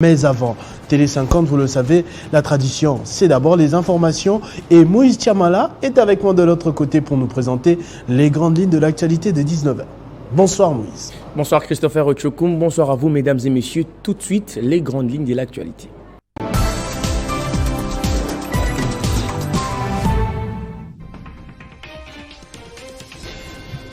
Mais avant, Télé 50, vous le savez, la tradition, c'est d'abord les informations. Et Moïse Tiamala est avec moi de l'autre côté pour nous présenter les grandes lignes de l'actualité de 19h. Bonsoir Moïse. Bonsoir Christopher Ochokoum, bonsoir à vous mesdames et messieurs. Tout de suite, les grandes lignes de l'actualité.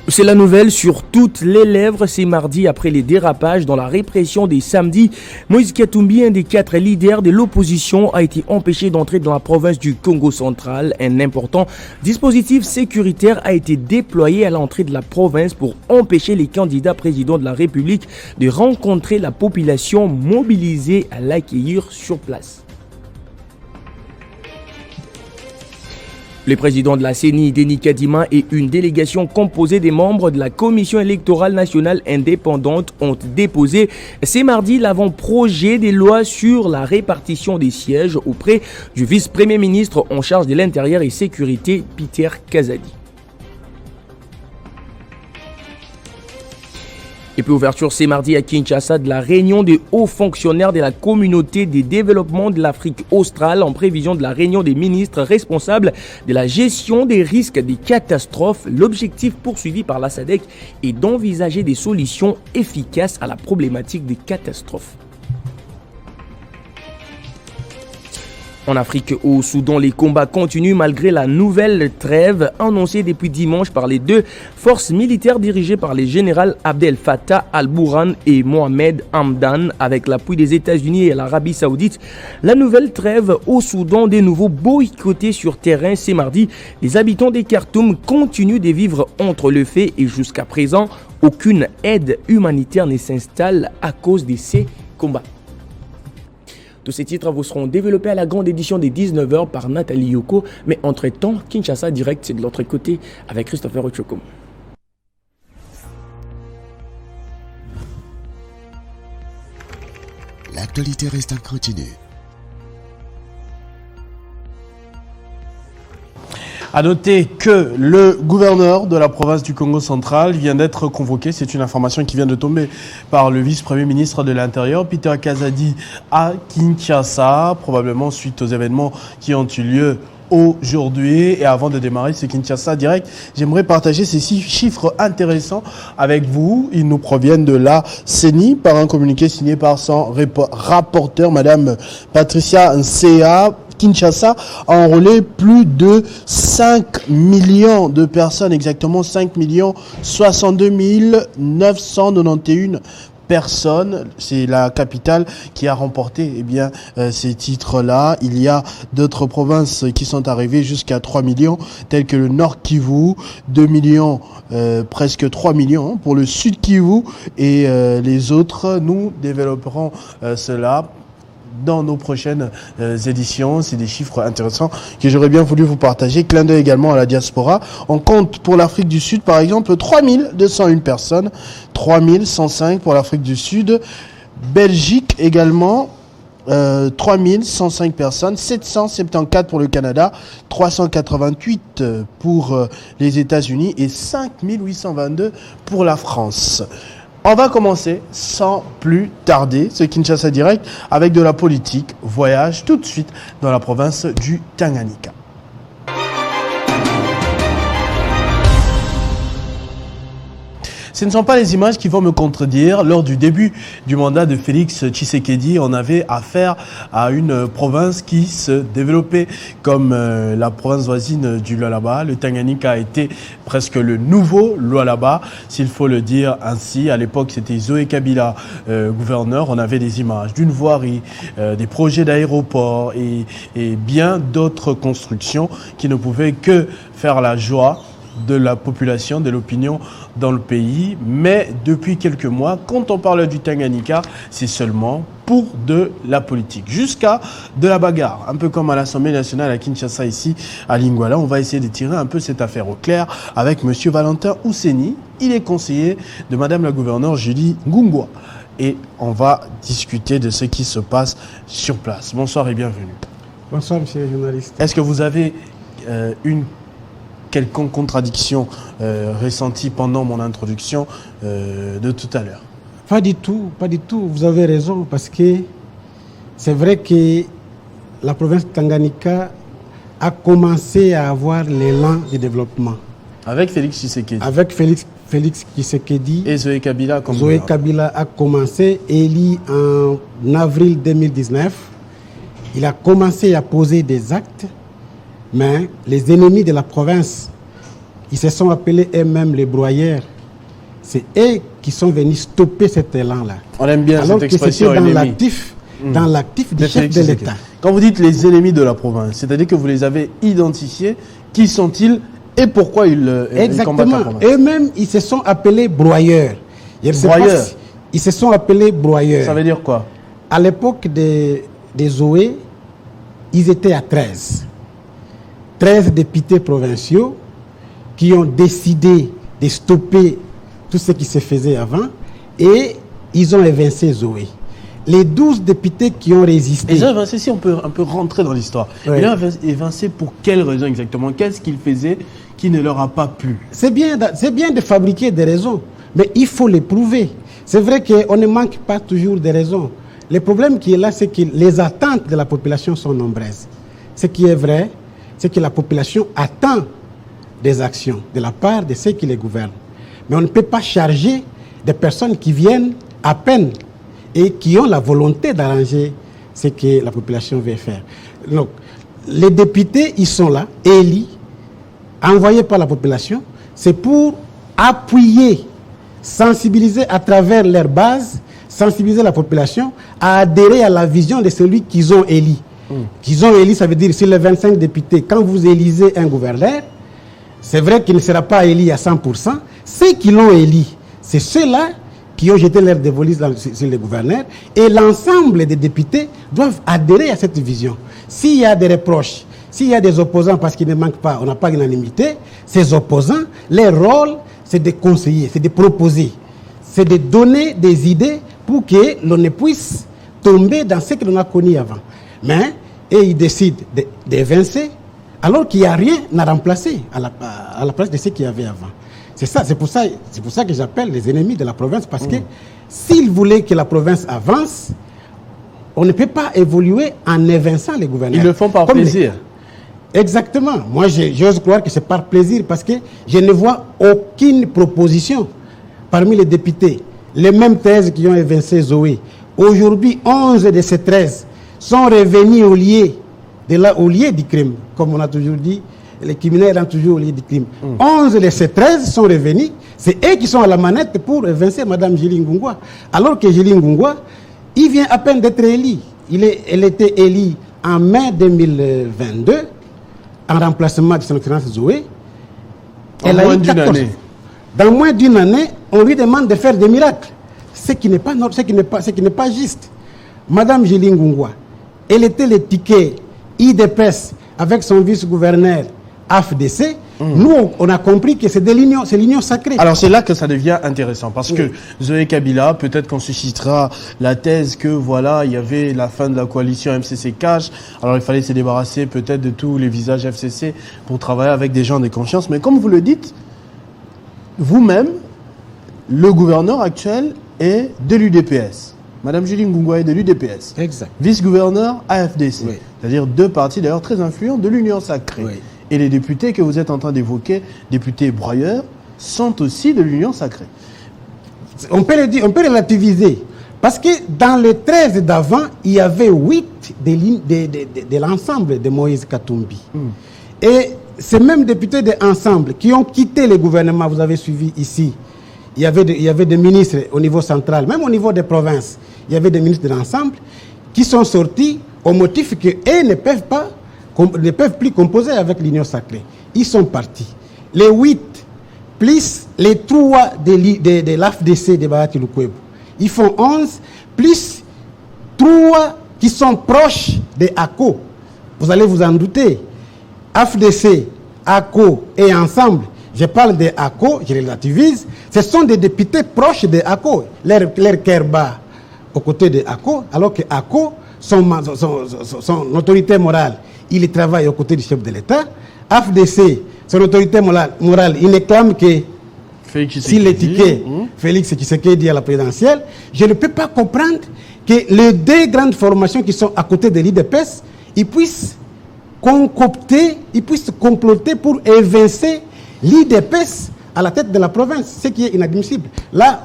C'est la nouvelle sur toutes les lèvres. C'est mardi après les dérapages dans la répression des samedis. Moïse Katumbi, un des 4 leaders de l'opposition, a été empêché d'entrer dans la province du Congo central. Un important dispositif sécuritaire a été déployé à l'entrée de la province pour empêcher les candidats présidents de la République de rencontrer la population mobilisée à l'accueillir sur place. Le président de la CENI, Denis Kadima, et une délégation composée des membres de la Commission électorale nationale indépendante ont déposé ce mardi l'avant-projet des lois sur la répartition des sièges auprès du vice-premier ministre en charge de l'Intérieur et Sécurité, Peter Kazadi. Et puis ouverture ce mardi à Kinshasa de la réunion des hauts fonctionnaires de la communauté des développements de l'Afrique australe en prévision de la réunion des ministres responsables de la gestion des risques des catastrophes. L'objectif poursuivi par la SADC est d'envisager des solutions efficaces à la problématique des catastrophes. En Afrique, au Soudan, les combats continuent malgré la nouvelle trêve annoncée depuis dimanche par les deux forces militaires dirigées par les généraux Abdel Fattah al-Burhan et Mohamed Hamdan avec l'appui des États-Unis et l'Arabie Saoudite. La nouvelle trêve au Soudan, de nouveau boycottée sur terrain ce mardi. Les habitants des Khartoum continuent de vivre entre le feu et jusqu'à présent, aucune aide humanitaire ne s'installe à cause de ces combats. Tous ces titres vous seront développés à la grande édition des 19h par Nathalie Yoko. Mais entre-temps, Kinshasa Direct, c'est de l'autre côté avec Christopher Ochokoum. L'actualité reste en continu. A noter que le gouverneur de la province du Congo central vient d'être convoqué. C'est une information qui vient de tomber par le vice-premier ministre de l'Intérieur, Peter Kazadi, à Kinshasa, probablement suite aux événements qui ont eu lieu aujourd'hui. Et avant de démarrer ce Kinshasa Direct, j'aimerais partager ces 6 chiffres intéressants avec vous. Ils nous proviennent de la CENI par un communiqué signé par son rapporteur, Madame Patricia Nsea. Kinshasa a enrôlé plus de 5 millions de personnes, exactement 5 62 991 personnes. C'est la capitale qui a remporté ces titres-là. Il y a d'autres provinces qui sont arrivées jusqu'à 3 millions, telles que le Nord Kivu, 2 millions, presque 3 millions pour le Sud Kivu et les autres. Nous développerons cela dans nos prochaines éditions. C'est des chiffres intéressants que j'aurais bien voulu vous partager. Clin d'œil également à la diaspora. On compte pour l'Afrique du Sud, par exemple, 3201 personnes, 3105 pour l'Afrique du Sud. Belgique également, 3105 personnes, 774 pour le Canada, 388 pour les États-Unis et 5822 pour la France. On va commencer sans plus tarder ce Kinshasa Direct avec de la politique. Voyage tout de suite dans la province du Tanganyika. Ce ne sont pas les images qui vont me contredire. Lors du début du mandat de Félix Tshisekedi, on avait affaire à une province qui se développait comme la province voisine du Lualaba. Le Tanganyika a été presque le nouveau Lualaba, s'il faut le dire ainsi. À l'époque, c'était Zoé Kabila, gouverneur. On avait des images d'une voirie, des projets d'aéroport et bien d'autres constructions qui ne pouvaient que faire la joie de la population, de l'opinion dans le pays. Mais depuis quelques mois, quand on parle du Tanganyika, c'est seulement pour de la politique, jusqu'à de la bagarre, un peu comme à l'Assemblée nationale à Kinshasa, ici à Lingwala. On va essayer de tirer un peu cette affaire au clair avec monsieur Valentin Ousseni. Il est conseiller de madame la gouverneure Julie Ngungwa. Et on va discuter de ce qui se passe sur place. Bonsoir et bienvenue. Bonsoir monsieur le journaliste. Est-ce que vous avez une quelconque contradiction ressentie pendant mon introduction de tout à l'heure? Pas du tout, pas du tout. Vous avez raison parce que c'est vrai que la province de Tanganyika a commencé à avoir l'élan de développement. Avec Félix Tshisekedi. Avec Félix Tshisekedi. Et Zoé Kabila comme Zoé Kabila a commencé, élu en avril 2019. Il a commencé à poser des actes, mais les ennemis de la province, ils se sont appelés eux-mêmes les broyeurs. C'est eux qui sont venus stopper cet élan-là. On aime bien alors cette expression que c'était ennemi. dans l'actif du chef de l'État. Quand vous dites les ennemis de la province, c'est-à-dire que vous les avez identifiés. Qui sont-ils et pourquoi ils combattent la province? Eux-mêmes, ils se sont appelés broyeurs. Broyeurs. Ils se sont appelés broyeurs. Ça veut dire quoi? À l'époque des Zoé, ils étaient à 13. 13 députés provinciaux qui ont décidé de stopper tout ce qui se faisait avant et ils ont évincé Zoé. Les 12 députés qui ont résisté... Ils ont évincé, si on peut un peu rentrer dans l'histoire. Oui. Ils ont évincé pour quelle raison exactement? Qu'est-ce qu'ils faisaient qui ne leur a pas plu? C'est bien de fabriquer des raisons, mais il faut les prouver. C'est vrai qu'on ne manque pas toujours de raisons. Le problème qui est là, c'est que les attentes de la population sont nombreuses. Ce qui est vrai, c'est que la population attend des actions de la part de ceux qui les gouvernent. Mais on ne peut pas charger des personnes qui viennent à peine et qui ont la volonté d'arranger ce que la population veut faire. Donc, les députés, ils sont là, élus, envoyés par la population, c'est pour appuyer, sensibiliser à travers leur base, sensibiliser la population à adhérer à la vision de celui qu'ils ont élu. Qu'ils ont élu, ça veut dire sur les 25 députés, quand vous élisez un gouverneur, c'est vrai qu'il ne sera pas élu à 100%. Ceux qui l'ont élu, c'est ceux-là qui ont jeté leur dévolu sur les gouverneurs. Et l'ensemble des députés doivent adhérer à cette vision. S'il y a des reproches, s'il y a des opposants, parce qu'il ne manque pas, on n'a pas d'unanimité, ces opposants, leur rôle, c'est de conseiller, c'est de proposer, c'est de donner des idées pour que l'on ne puisse tomber dans ce que l'on a connu avant. Mais, et ils décident d'évincer, alors qu'il n'y a rien à remplacer à la place de ce qu'il y avait avant. C'est pour ça que j'appelle les ennemis de la province, parce que s'ils voulaient que la province avance, on ne peut pas évoluer en évinçant les gouverneurs. Ils le font par plaisir. Exactement. Moi, j'ose croire que c'est par plaisir, parce que je ne vois aucune proposition parmi les députés. Les mêmes 13 qui ont évincé Zoé. Aujourd'hui, 11 de ces 13 sont revenus au lieu du crime, comme on a toujours dit. Les criminels ont toujours au lieu du crime. 11 de ces 13 sont revenus. C'est eux qui sont à la manette pour évincer Mme Julie Ngungwa. Alors que Julie Ngungwa, il vient à peine d'être élu. Elle était élue en mai 2022 en remplacement de son excellence Zoé. Elle a eu 14. Année. Dans moins d'une année, on lui demande de faire des miracles. Ce qui n'est pas juste. Mme Julie Ngungwa, elle était le ticket IDPS avec son vice-gouverneur AFDC. Nous, on a compris que c'est l'union sacrée. Alors c'est là que ça devient intéressant, parce que Zoé Kabila, peut-être qu'on suscitera la thèse que voilà, il y avait la fin de la coalition MCC-Cash, alors il fallait se débarrasser peut-être de tous les visages FCC pour travailler avec des gens de confiance. Mais comme vous le dites, vous-même, le gouverneur actuel est de l'UDPS. Madame Julie Ngungwa est de l'UDPS. Exact. Vice-gouverneur AFDC. Oui. C'est-à-dire deux partis d'ailleurs très influents de l'Union sacrée. Oui. Et les députés que vous êtes en train d'évoquer, députés broyeurs, sont aussi de l'Union sacrée. On peut le dire, on peut relativiser. Parce que dans les 13 d'avant, il y avait 8 de l'ensemble de Moïse Katumbi. Et ces mêmes députés de l'ensemble qui ont quitté le gouvernement, vous avez suivi ici, il y avait des ministres au niveau central, même au niveau des provinces, il y avait des ministres de l'ensemble qui sont sortis au motif qu'eux ne peuvent plus composer avec l'Union sacrée. Ils sont partis. Les 8 plus les 3 de l'AFDC de Bahati Lukwebo. Ils font 11 plus 3 qui sont proches de ACO. Vous allez vous en douter. AFDC, ACO et ensemble, je parle de ACO, je relativise, ce sont des députés proches de ACO. Leur cœur bat aux côtés de ACO, alors que ACO, son autorité morale, il travaille aux côtés du chef de l'État. AFDC, son autorité morale, il ne clame que si les tickets, Félix Tshisekedi à la présidentielle, je ne peux pas comprendre que les deux grandes formations qui sont à côté de l'IDPS, ils puissent concocter, ils puissent comploter pour évincer l'IDPS à la tête de la province, ce qui est inadmissible. Là,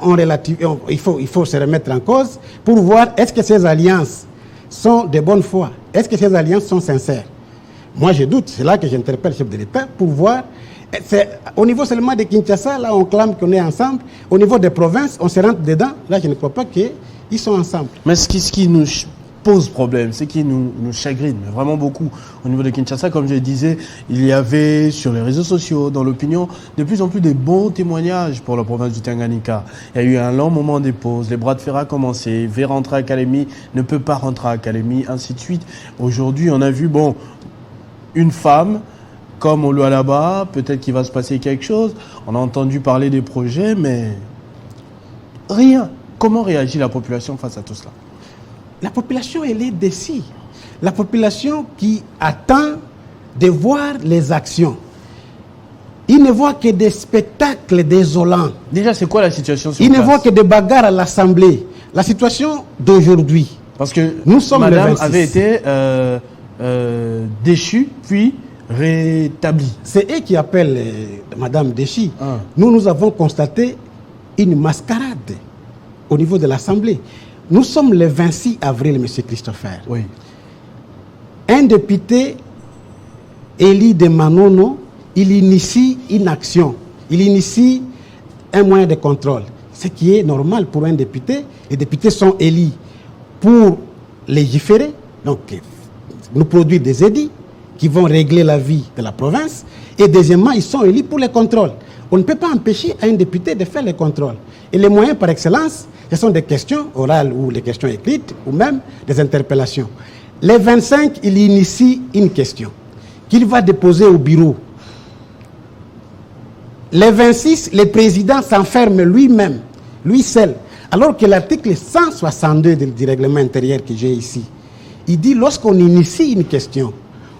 il faut se remettre en cause pour voir est-ce que ces alliances sont de bonne foi, est-ce que ces alliances sont sincères. Moi, je doute, c'est là que j'interpelle le chef de l'État pour voir. Au niveau seulement de Kinshasa, là, on clame qu'on est ensemble. Au niveau des provinces, on se rentre dedans. Là, je ne crois pas qu'ils sont ensemble. Mais ce qui nous pose problème, ce qui nous chagrine, mais vraiment beaucoup au niveau de Kinshasa, comme je le disais, il y avait sur les réseaux sociaux, dans l'opinion, de plus en plus de bons témoignages pour la province du Tanganyika. Il y a eu un long moment de pause, les bras de fer a commencé, veut rentrer à Kalemi, ne peut pas rentrer à Kalemi, ainsi de suite. Aujourd'hui, on a vu, une femme, comme au Lualaba, peut-être qu'il va se passer quelque chose. On a entendu parler des projets, mais rien. Comment réagit la population face à tout cela? La population, elle est déçue. La population qui attend de voir les actions. Il ne voit que des spectacles désolants. Déjà, c'est quoi la situation sur Il place? ne voit que des bagarres à l'Assemblée. La situation d'aujourd'hui. Parce que nous sommes madame avait été déchue, puis rétablie. C'est eux qui appellent madame déchue. Nous avons constaté une mascarade au niveau de l'Assemblée. Nous sommes le 26 avril, M. Christopher. Oui. Un député, Élie de Manono, il initie une action. Il initie un moyen de contrôle. Ce qui est normal pour un député. Les députés sont élus pour légiférer, donc nous produire des édits qui vont régler la vie de la province. Et deuxièmement, ils sont élus pour les contrôles. On ne peut pas empêcher un député de faire les contrôles. Et les moyens par excellence, ce sont des questions orales ou les questions écrites ou même des interpellations. Les 25, il initie une question qu'il va déposer au bureau. Les 26, le président s'enferme lui-même, lui seul. Alors que l'article 162 du règlement intérieur que j'ai ici, il dit lorsqu'on initie une question,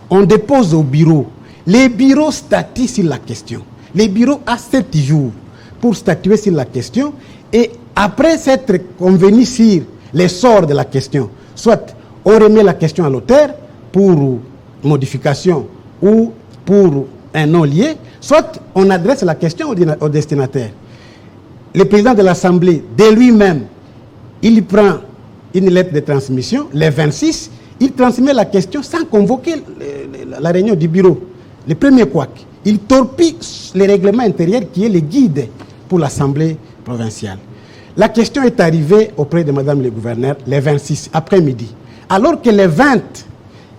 on dépose au bureau. Les bureaux statuent sur la question. Les bureaux ont 7 jours pour statuer sur la question et après s'être convenu sur les sorts de la question, soit on remet la question à l'auteur pour modification ou pour un non-lié, soit on adresse la question au destinataire. Le président de l'Assemblée, de lui-même, il prend une lettre de transmission, les 26, il transmet la question sans convoquer la réunion du bureau. Le premier couac, il torpille le règlement intérieur qui est le guide pour l'Assemblée provinciale. La question est arrivée auprès de Madame le gouverneur les 26 après-midi, alors que les 20,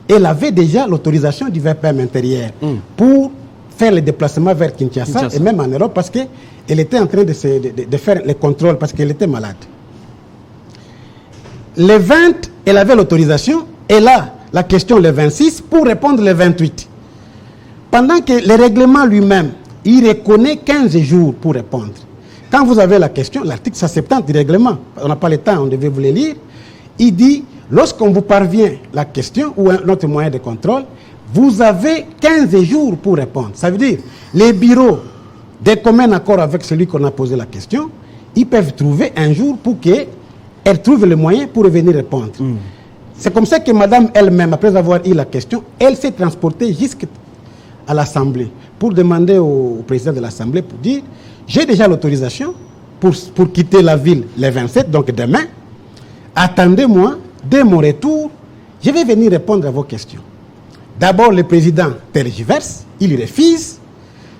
elle avait déjà l'autorisation du VPM intérieur pour faire les déplacements vers Kinshasa et même en Europe parce qu'elle était en train de faire les contrôles parce qu'elle était malade. Les 20, elle avait l'autorisation et là, la question les 26 pour répondre les 28. Pendant que le règlement lui-même, il reconnaît 15 jours pour répondre. Quand vous avez la question, l'article 170 du règlement, on n'a pas le temps, on devait vous le lire, il dit, lorsqu'on vous parvient la question ou un autre moyen de contrôle, vous avez 15 jours pour répondre. Ça veut dire, les bureaux, dès qu'on met un accord avec celui qu'on a posé la question, ils peuvent trouver un jour pour qu'elle trouve le moyen pour venir répondre. C'est comme ça que madame elle-même, après avoir eu la question, elle s'est transportée jusqu'à l'Assemblée pour demander au président de l'Assemblée pour dire j'ai déjà l'autorisation pour quitter la ville les 27, donc demain. Attendez-moi, dès mon retour, je vais venir répondre à vos questions. D'abord, le président tergiverse, il refuse.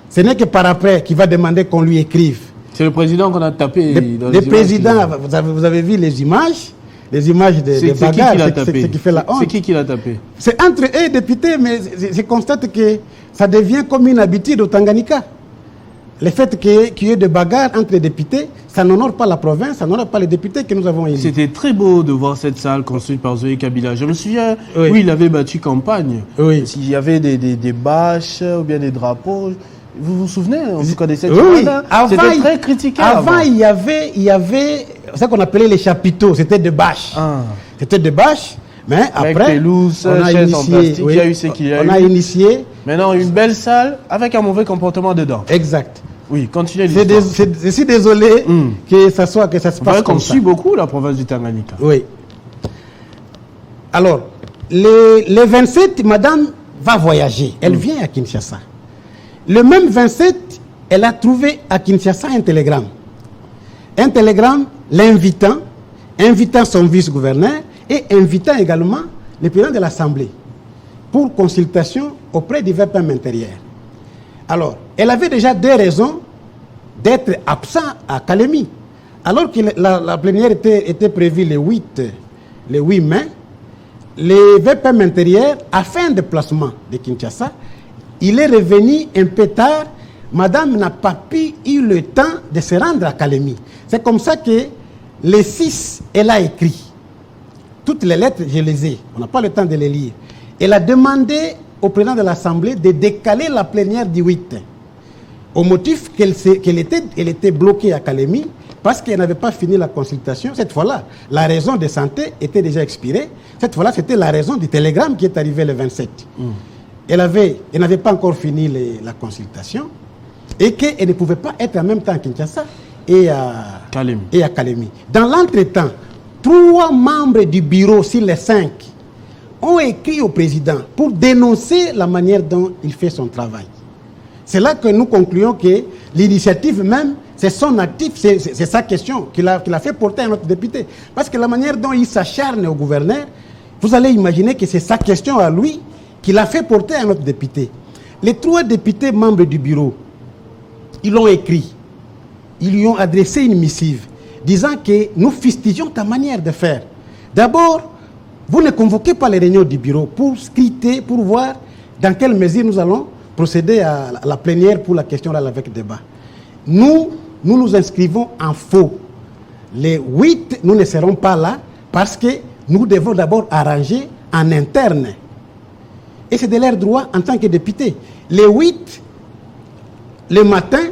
Ce n'est que par après qu'il va demander qu'on lui écrive. C'est le président qu'on a tapé. Le président, vous avez vu les images de bagarres, c'est ce qui fait la honte. C'est qui l'a tapé? C'est entre eux, députés, mais je constate que ça devient comme une habitude au Tanganyika. Le fait qu'il y ait des bagarres entre les députés, ça n'honore pas la province, ça n'honore pas les députés que nous avons élus. C'était très beau de voir cette salle construite par Zoé Kabila. Je me souviens, oui, il avait battu campagne. Oui. Il y avait des bâches ou bien des drapeaux. Vous vous souvenez, en tout cas, de cette oui. C'était très critiqué. Avant, il y avait ce qu'on appelait les chapiteaux, c'était des bâches. C'était des bâches, mais avec après, pelouse, on a chaises en initié, plastique, il y a eu ce qu'il y a eu. On a initié. Maintenant, une belle salle avec un mauvais comportement dedans. Exact. Oui, continuez l'histoire. Je suis désolé que ça se passe qu'on suit beaucoup la province du Tanganyika. Oui. Alors, le 27, madame va voyager. Elle vient à Kinshasa. Le même 27, elle a trouvé à Kinshasa un télégramme. Un télégramme l'invitant, invitant son vice-gouverneur et invitant également le président de l'Assemblée pour consultation auprès du VPM intérieur. Alors, elle avait déjà des raisons d'être absent à Kalemi. Alors que la plénière était prévue le 8 mai, le VPM intérieur a fait un déplacement de Kinshasa. Il est revenu un peu tard. Madame n'a pas eu le temps de se rendre à Kalemi. C'est comme ça que le 6, elle a écrit. Toutes les lettres, je les ai. On n'a pas le temps de les lire. Elle a demandé au président de l'Assemblée de décaler la plénière du 8, au motif qu'elle était bloquée à Kalemi parce qu'elle n'avait pas fini la consultation. Cette fois-là, la raison de santé était déjà expirée. Cette fois-là, c'était la raison du télégramme qui est arrivé le 27. Elle n'avait pas encore fini la consultation et qu'elle ne pouvait pas être en même temps à Kinshasa et à Kalemi. Dans l'entretemps, 3 membres du bureau sur les 5 ont écrit au président pour dénoncer la manière dont il fait son travail. C'est là que nous concluons que l'initiative même, c'est son actif, c'est sa question qu'il a fait porter à notre député. Parce que la manière dont il s'acharne au gouverneur, vous allez imaginer que c'est sa question à lui qu'il a fait porter à notre député. Les 3 députés membres du bureau, ils l'ont écrit. Ils lui ont adressé une missive disant que nous fustigeons ta manière de faire. D'abord, vous ne convoquez pas les réunions du bureau pour scruter, pour voir dans quelle mesure nous allons procéder à la plénière pour la question orale avec débat. Nous nous inscrivons en faux. Les 8, nous ne serons pas là parce que nous devons d'abord arranger en interne. Et c'est de leur droit en tant que député. Les 8, le matin,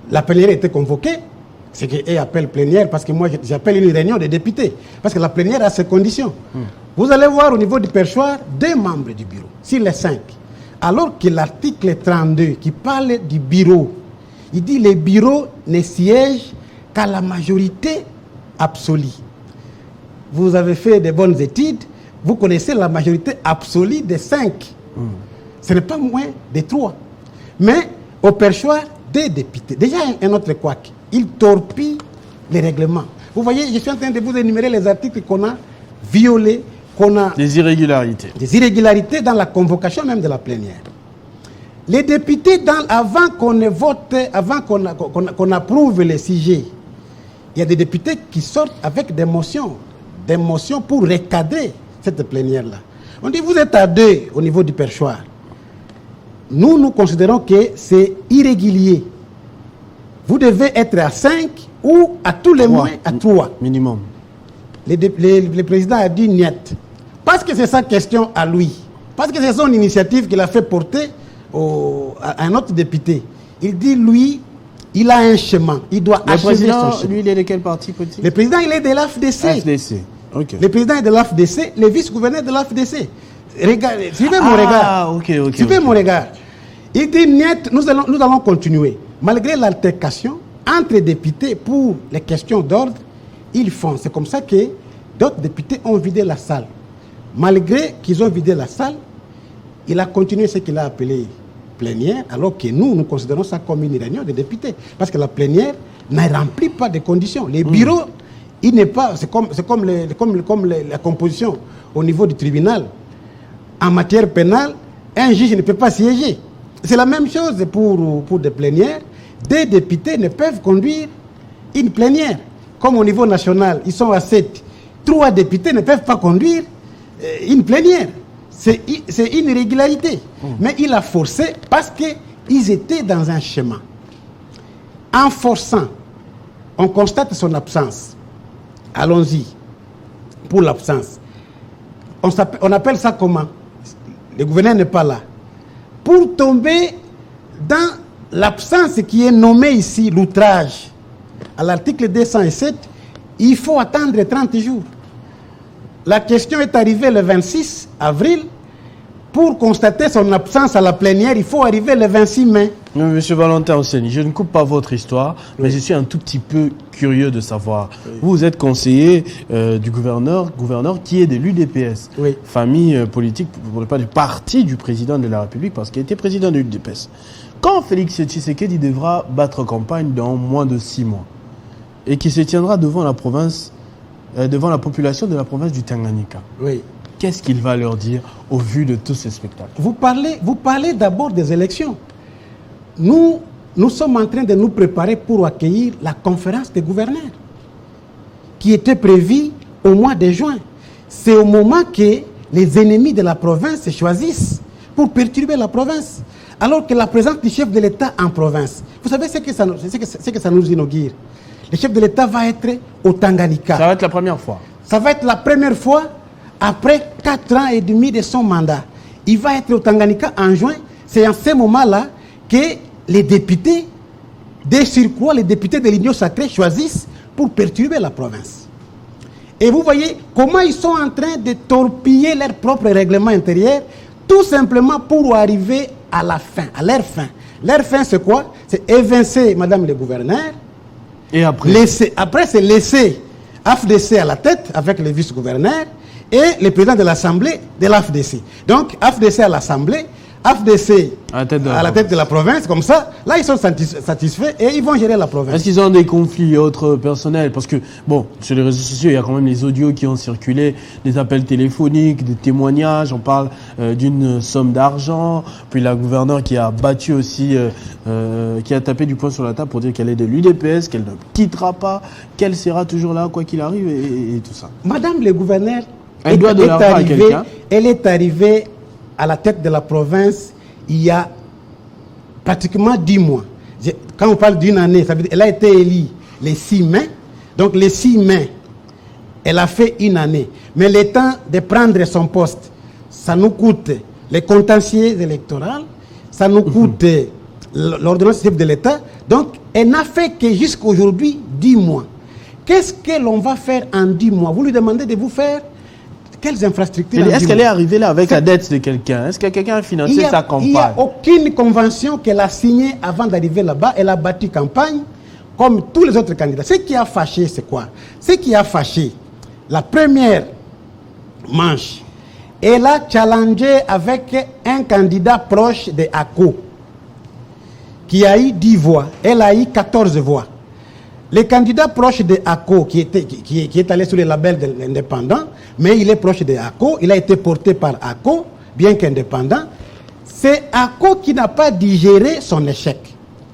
la plénière était convoquée. C'est qu'elle appelle plénière parce que moi j'appelle une réunion des députés. Parce que la plénière a ses conditions. Vous allez voir au niveau du perchoir 2 membres du bureau, sur les 5. Alors que l'article 32 qui parle du bureau, il dit les bureaux ne siègent qu'à la majorité absolue. Vous avez fait de bonnes études, vous connaissez la majorité absolue des 5. Ce n'est pas moins de 3. Mais au perchoir, 2 députés. Déjà un autre couac. Il torpille les règlements. Vous voyez, je suis en train de vous énumérer les articles qu'on a violés, qu'on a... Des irrégularités. Des irrégularités dans la convocation même de la plénière. Les députés, avant qu'on vote, avant qu'on approuve les sujets, il y a des députés qui sortent avec des motions pour recadrer cette plénière-là. On dit, vous êtes à 2 au niveau du perchoir. Nous considérons que c'est irrégulier. Vous devez être à 5 ou à tous les moins à 3. Minimum. Le président a dit niet. Parce que c'est sa question à lui. Parce que c'est son initiative qu'il a fait porter à un autre député. Il dit, lui, il a un chemin. Il doit achever son chemin. Lui, il est de quel parti politique? Le président, il est de l'AFDC. AFDC. Okay. Le président est de l'AFDC, le vice-gouverneur de l'AFDC. Suivez mon regard. Suivez mon regard. Il dit, niet, nous allons continuer. Malgré l'altercation entre députés pour les questions d'ordre, ils font. C'est comme ça que d'autres députés ont vidé la salle. Malgré qu'ils ont vidé la salle, il a continué ce qu'il a appelé plénière, alors que nous considérons ça comme une réunion de députés. Parce que la plénière ne remplit pas de conditions. Les bureaux, il n'est pas... C'est comme la composition au niveau du tribunal. En matière pénale, un juge ne peut pas siéger. C'est la même chose pour des plénières. Des députés ne peuvent conduire une plénière. Comme au niveau national, ils sont à 7. 3 députés ne peuvent pas conduire une plénière. C'est une irrégularité. Mais il a forcé parce qu'ils étaient dans un chemin. En forçant, on constate son absence. Allons-y pour l'absence. On appelle ça comment? Le gouverneur n'est pas là. Pour tomber dans l'absence qui est nommée ici, l'outrage, à l'article 207, il faut attendre 30 jours. La question est arrivée le 26 avril. Pour constater son absence à la plénière, il faut arriver le 26 mai. Monsieur Valentin Osseni, je ne coupe pas votre histoire, mais je suis un tout petit peu curieux de savoir. Vous êtes conseiller du gouverneur qui est de l'UDPS, famille politique, pour ne pas du parti du président de la République, parce qu'il était président de l'UDPS. Quand Félix Tshisekedi devra battre campagne dans moins de 6 mois, et qui se tiendra devant la province, devant la population de la province du Tanganyika, qu'est-ce qu'il va leur dire au vu de tous ces spectacles? Vous parlez d'abord des élections. Nous sommes en train de nous préparer pour accueillir la conférence des gouverneurs qui était prévue au mois de juin. C'est au moment que les ennemis de la province se choisissent pour perturber la province. Alors que la présence du chef de l'État en province, vous savez ce que ça nous inaugure? Le chef de l'État va être au Tanganyika. Ça va être la première fois. Ça va être la première fois après 4 ans et demi de son mandat. Il va être au Tanganyika en juin. C'est en ce moment-là que les députés, des surcroît, les députés de l'Union sacrée choisissent pour perturber la province. Et vous voyez comment ils sont en train de torpiller leur propre règlement intérieur, tout simplement pour arriver à la fin, à leur fin. Leur fin, c'est quoi? C'est évincer Madame le gouverneur. Et après Après, c'est laisser AFDC à la tête avec le vice-gouverneur et le président de l'Assemblée de l'AFDC. Donc, AFDC à l'Assemblée, AFDC à la tête de la province, comme ça, là, ils sont satisfaits et ils vont gérer la province. Est-ce qu'ils ont des conflits autres personnels? Parce que, bon, sur les réseaux sociaux, il y a quand même les audios qui ont circulé, des appels téléphoniques, des témoignages, on parle d'une somme d'argent, puis la gouverneure qui a battu aussi, qui a tapé du poing sur la table pour dire qu'elle est de l'UDPS, qu'elle ne quittera pas, qu'elle sera toujours là, quoi qu'il arrive, et tout ça. Madame le gouverneur, elle doit de l'argent à quelqu'un. Elle est arrivée à la tête de la province il y a pratiquement 10 mois. Quand on parle d'une année, ça veut dire qu'elle a été élue les 6 mai. Donc les 6 mai, elle a fait une année. Mais le temps de prendre son poste, ça nous coûte les contentieux électoraux, ça nous coûte l'ordonnance de l'État. Donc elle n'a fait que jusqu'à aujourd'hui 10 mois. Qu'est-ce que l'on va faire en 10 mois? Vous lui demandez de vous faire quelles infrastructures? Est-ce qu'elle est arrivée là avec la dette de quelqu'un? Est-ce que quelqu'un a financé sa campagne? Il n'y a aucune convention qu'elle a signée avant d'arriver là-bas. Elle a bâti campagne comme tous les autres candidats. Ce qui a fâché, c'est quoi? Ce qui a fâché, la première manche, elle a challengé avec un candidat proche de ACO qui a eu 10 voix. Elle a eu 14 voix. Le candidat proche de ACO, qui est allé sur le label de l'indépendant, mais il est proche de ACO, il a été porté par ACO, bien qu'indépendant, c'est ACO qui n'a pas digéré son échec,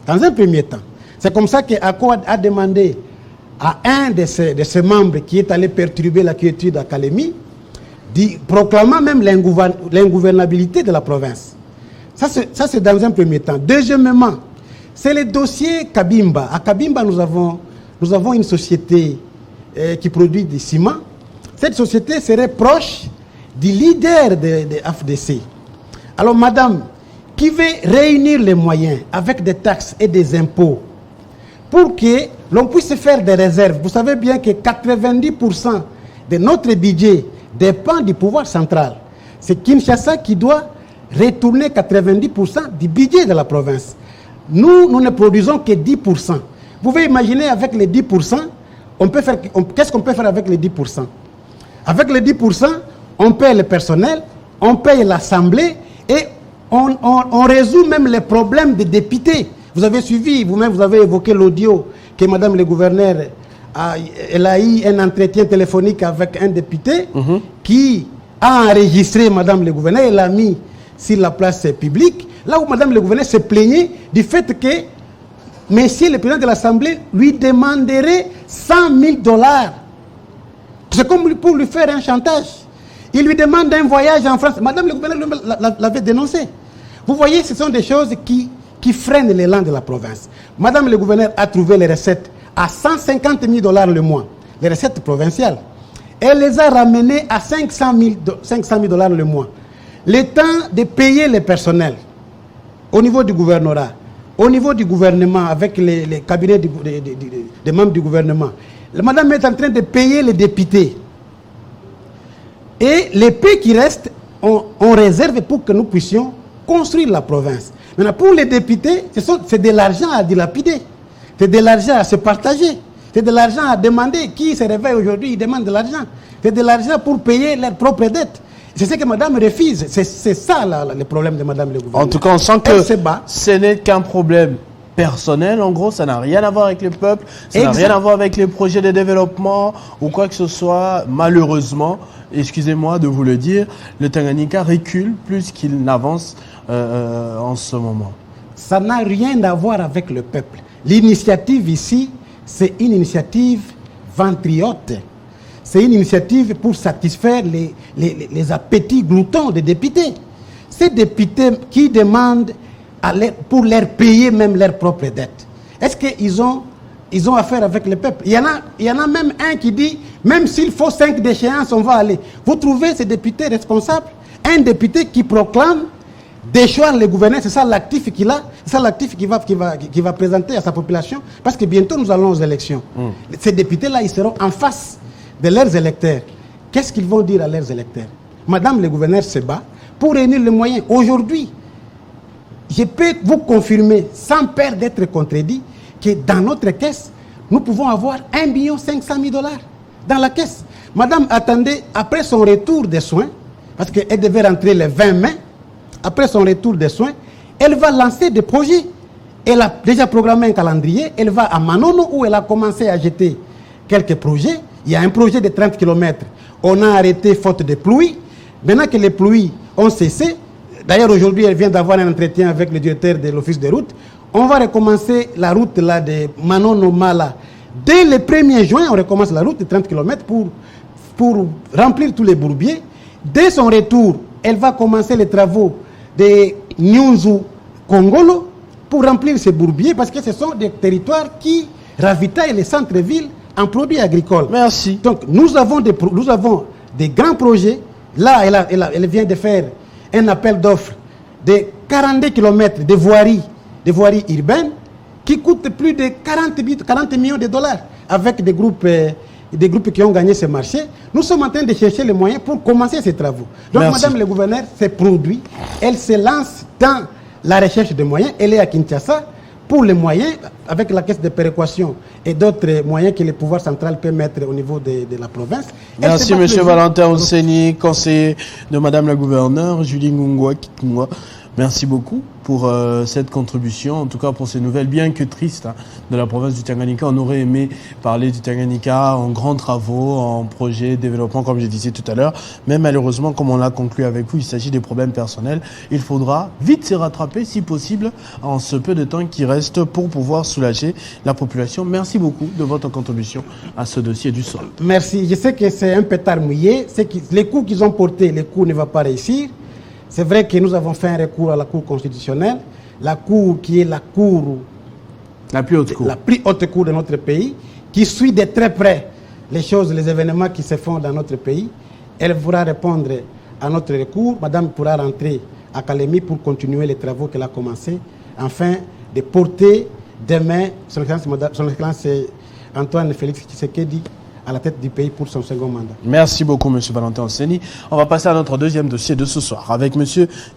dans un premier temps. C'est comme ça que ACO a demandé à un de ses membres qui est allé perturber la quiétude d'Académie, proclamant même l'ingouvernabilité de la province. Ça, c'est dans un premier temps. Deuxièmement, c'est le dossier Kabimba. À Kabimba, nous avons une société qui produit du ciment. Cette société serait proche du leader de AFDC. Alors, madame, qui veut réunir les moyens avec des taxes et des impôts pour que l'on puisse faire des réserves. Vous savez bien que 90% de notre budget dépend du pouvoir central. C'est Kinshasa qui doit retourner 90% du budget de la province. Nous ne produisons que 10%. Vous pouvez imaginer avec les 10%, qu'est-ce qu'on peut faire avec les 10%? Avec les 10%, on paye le personnel, on paye l'Assemblée et on résout même les problèmes des députés. Vous avez suivi, vous-même, vous avez évoqué l'audio que Madame le gouverneur elle a eu un entretien téléphonique avec un député qui a enregistré Madame le gouverneur et l'a mis sur la place publique. Là où Madame le gouverneur se plaignait du fait que Monsieur le président de l'Assemblée lui demanderait 100 000 $. C'est comme pour lui faire un chantage. Il lui demande un voyage en France. Madame le gouverneur l'avait dénoncé. Vous voyez, ce sont des choses qui freinent l'élan de la province. Madame le gouverneur a trouvé les recettes à 150 000 $ le mois, les recettes provinciales. Elle les a ramenées à 500 000 $ le mois. Le temps de payer les personnels au niveau du gouvernorat, au niveau du gouvernement, avec les cabinets des membres du gouvernement. Madame est en train de payer les députés. Et les pays qui restent, on réserve pour que nous puissions construire la province. Maintenant, pour les députés, c'est de l'argent à dilapider. C'est de l'argent à se partager. C'est de l'argent à demander. Qui se réveille aujourd'hui, il demande de l'argent. C'est de l'argent pour payer leurs propres dettes. C'est ce que madame refuse. C'est ça le problème de madame le gouverneur. En tout cas, on sent que ce n'est qu'un problème personnel. En gros, ça n'a rien à voir avec le peuple, ça n'a rien à voir avec les projets de développement ou quoi que ce soit. Malheureusement, excusez-moi de vous le dire, le Tanganyika recule plus qu'il n'avance en ce moment. Ça n'a rien à voir avec le peuple. L'initiative ici, c'est une initiative ventriote. C'est une initiative pour satisfaire les appétits gloutons des députés. Ces députés qui demandent pour leur payer même leurs propres dettes. Est-ce qu'ils ont affaire avec le peuple? Il y en a même un qui dit, même s'il faut 5 déchéances, on va aller. Vous trouvez ces députés responsables? Un député qui proclame déchoir les gouverneurs, c'est ça l'actif qu'il a, c'est ça l'actif qu'il va présenter à sa population, parce que bientôt nous allons aux élections. Ces députés-là, ils seront en face de leurs électeurs. Qu'est-ce qu'ils vont dire à leurs électeurs? Madame le gouverneur se bat pour réunir les moyens. Aujourd'hui, je peux vous confirmer, sans peur d'être contredit, que dans notre caisse, nous pouvons avoir 1 500 000 $ dans la caisse. Madame attendait, après son retour des soins, parce qu'elle devait rentrer le 20 mai, après son retour des soins, elle va lancer des projets. Elle a déjà programmé un calendrier, elle va à Manono où elle a commencé à jeter quelques projets. Il y a un projet de 30 km. On a arrêté faute de pluie. Maintenant que les pluies ont cessé, d'ailleurs aujourd'hui elle vient d'avoir un entretien avec le directeur de l'office de route, on va recommencer la route là de Manono-Mala. Dès le 1er juin, on recommence la route de 30 km pour remplir tous les bourbiers. Dès son retour, elle va commencer les travaux de Nyunzu-Kongolo pour remplir ces bourbiers parce que ce sont des territoires qui ravitaillent les centres-villes en produits agricoles. Merci. Donc nous avons des grands projets. Là, elle vient de faire un appel d'offres de 42 km de voiries urbaines qui coûtent plus de 40 millions de dollars avec des groupes qui ont gagné ce marché. Nous sommes en train de chercher les moyens pour commencer ces travaux. Donc madame le gouverneur s'est produit, elle se lance dans la recherche de moyens, elle est à Kinshasa pour les moyens, avec la caisse de péréquation et d'autres moyens que le pouvoir central peut mettre au niveau de la province. Merci M. Valentin Osseni, conseiller de Madame la gouverneure, Julie Ngungwa Kitungwa. Merci beaucoup pour cette contribution, en tout cas pour ces nouvelles, bien que tristes, de la province du Tanganyika. On aurait aimé parler du Tanganyika en grands travaux, en projets, développement, comme je disais tout à l'heure. Mais malheureusement, comme on l'a conclu avec vous, il s'agit des problèmes personnels. Il faudra vite se rattraper, si possible, en ce peu de temps qui reste pour pouvoir soulager la population. Merci beaucoup de votre contribution à ce dossier du sol. Merci. Je sais que c'est un pétard mouillé. Les coups qu'ils ont portés, les coups ne vont pas réussir. C'est vrai que nous avons fait un recours à la Cour constitutionnelle, la Cour qui est la plus haute cour de notre pays, qui suit de très près les choses, les événements qui se font dans notre pays. Elle pourra répondre à notre recours. Madame pourra rentrer à Kalemi pour continuer les travaux qu'elle a commencés, afin de porter demain son Excellence Antoine Félix Tshisekedi à la tête du pays pour son second mandat. Merci beaucoup, M. Valentin Osseni. On va passer à notre deuxième dossier de ce soir avec M.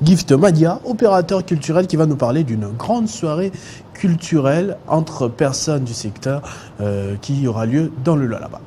Gift Madia, opérateur culturel qui va nous parler d'une grande soirée culturelle entre personnes du secteur qui aura lieu dans le Lualaba.